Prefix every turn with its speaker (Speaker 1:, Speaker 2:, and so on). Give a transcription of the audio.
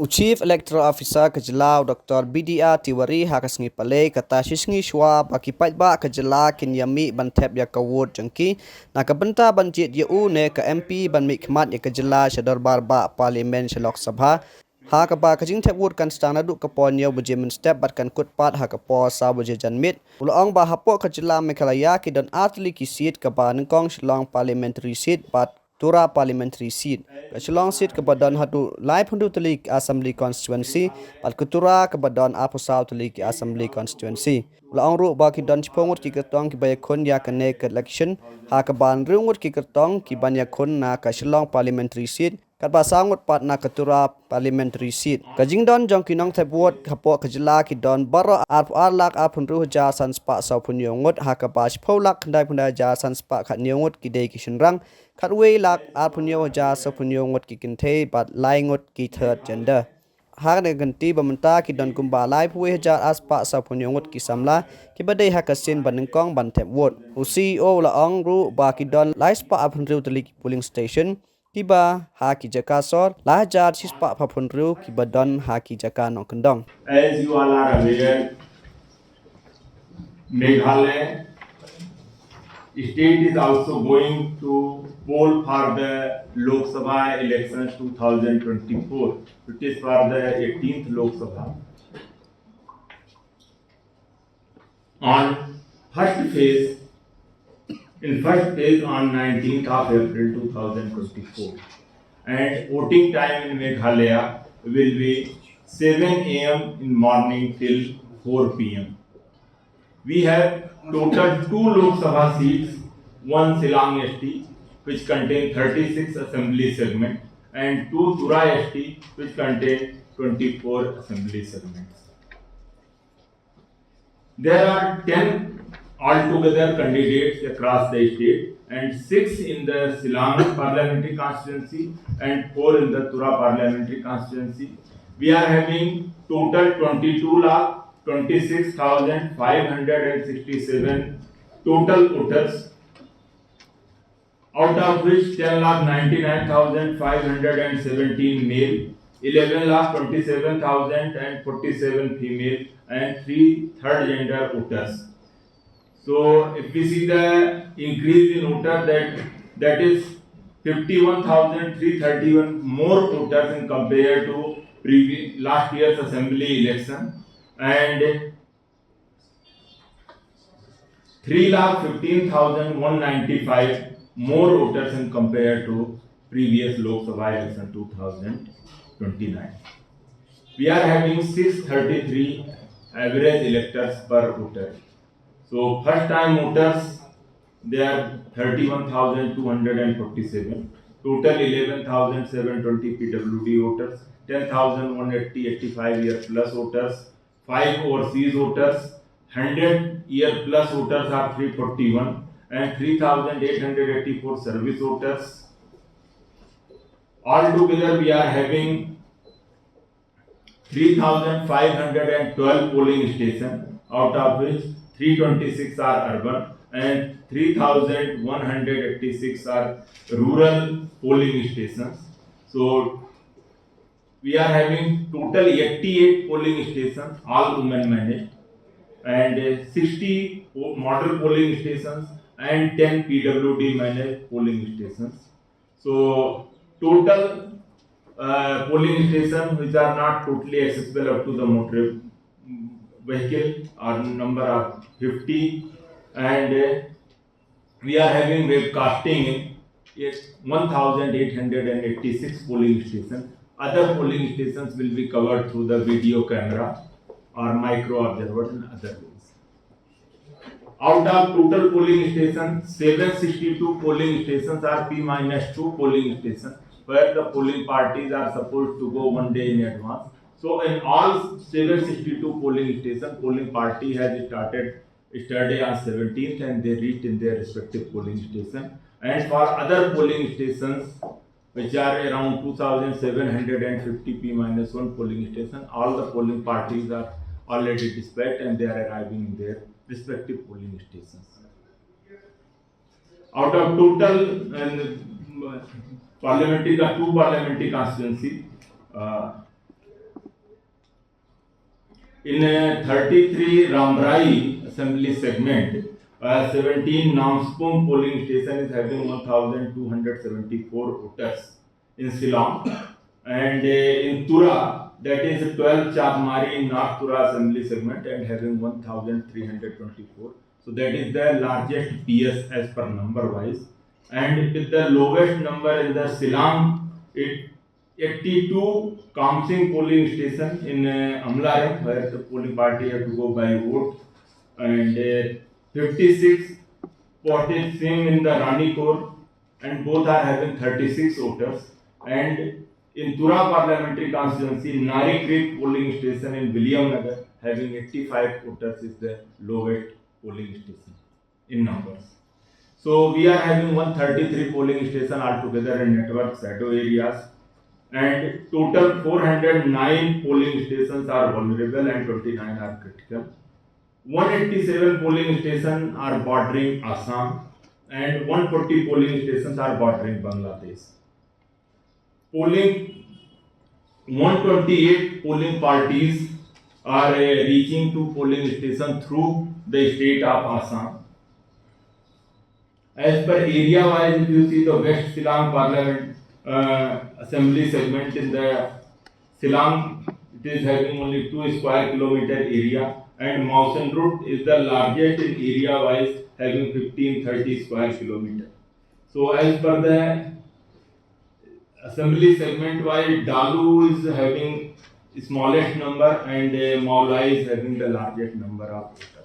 Speaker 1: Chief Electoral Officer Kajlau Dr. BDR Tiwari Hakasngi Pale kata shisngi shwa baki ba Kajla Kinyami Bantep ya kawud jengki nakabenta banjit ya ne ke MP ban mikmat ya Kajla Shadar Barba Parlimen Shalok Sabha Hakaba kajing tepwud kan stana duk kapon ya bujemen step bat kan kutpat hakapo sa buje janmit ulong ba hapo Kajla Mekalaya ki don artli ki seat kaba nengkong Shillong parliamentary seat bat Tura parliamentary seat. Shillong seat kebadan hatu Lai Phundu Telik Assembly constituency, pat Kutura kebadan Apo South Telik Assembly constituency. Laong ru ba ki don chpongut ki kertong ki bayakun ya ke naked election, ha keban rungut ki kertong ki banyakun na ke Shillong parliamentary seat, kat basangut pat na Ketura parliamentary seat. Kajing don jong kinong tepwot kapok kejela ki don baro arlak apun ruh ja sanspa sau pun yongut ha ke bas polak kendai pundai ja sanspa kat nyongut ki dei ki shenrang kat wei lak arpunyo ja sau pun yongut ki kinte pat laingut ki third gender. Hak ne ganti bamenta ki don kumba lai puwe ja aspa sau pun yongut ki samla ki badai hakasin banengkong ban tepwot. CEO la ong ru ba ki don lai spa apun ruh telik polling station Kiba haki jaka sor lajar sispa papunru kiba don haki jaka no kendong.
Speaker 2: As you all are aware, Meghalaya state is also going to poll for the Lok Sabha elections 2024, which is for the 18th Lok Sabha. On first phase, on 19th of April 2024, and voting time in Meghalaya will be 7 a.m. in morning till 4 p.m. We have total 2 Lok Sabha seats, 1 Silang ST, which contain 36 assembly segments, and 2 Tura ST, which contain 24 assembly segments. There are 10 altogether candidates across the state, and 6 in the Silang parliamentary constituency and 4 in the Tura parliamentary constituency. We are having total 22 lakh 26,567 total voters, out of which 10,99,517 male, 11,27,047 female, and 3 third gender voters. So if we see the increase in voters, that is 51,331 more voters in compared to last year's assembly election, and 3,15,195 more voters in compared to previous Lok Sabha election 2029. We are having 633 average electors per voter. So first time voters, they are 31,247. Total 11,720 PWD voters, 10,185 year plus voters, 5 overseas voters, 100 year plus voters are 341, and 3,884 service voters. Altogether, we are having 3,512 polling stations, out of which 326 are urban and 3,186 are rural polling stations. So we are having total 88 polling stations, all women managed, and 60 model polling stations and 10 PWD managed polling stations. So total polling stations which are not totally accessible up to the motor vehicle are number of 50, and we are having webcasting in 1,886 polling stations. Other polling stations will be covered through the video camera or micro observers and other ways. Out of total polling stations, 762 polling stations are P-2 polling stations, where the polling parties are supposed to go 1 day in advance. So in all 762 polling stations, polling party has started yesterday on 17th and they reached in their respective polling station. And for other polling stations, which are around 2,750 P-1 polling station, all the polling parties are already dispatched and they are arriving in their respective polling stations. Out of total two parliamentary constituency, In 33 Ramrai assembly segment, 17 Namspung polling station is having 1,274 voters in Shillong, and in Tura, that is 12 Chadmari North Tura assembly segment and having 1,324. So that is the largest PS as per number wise, and with the lowest number in the Shillong, it 82 Kamsing polling station in Amlaram, where the polling party have to go by vote, and 56 Pottage Singh in the Ranikor, and both are having 36 voters. And in Tura parliamentary constituency, Nari Creek polling station in Williamnagar having 85 voters is the lowest polling station in numbers. So we are having 133 polling station altogether in network shadow areas, and total 409 polling stations are vulnerable and 29 are critical. 187 polling stations are bordering Assam, and 140 polling stations are bordering Bangladesh. Polling 128 polling parties are reaching to polling station through the state of Assam. As per area wise, if you see the West Silang Parliament assembly segment in the Silang, it is having only 2 square kilometer area, and Mausan Route is the largest in area wise, having 1530 square kilometer. So as per the assembly segment wise, Dalu is having smallest number and Maulai is having the largest number of voters.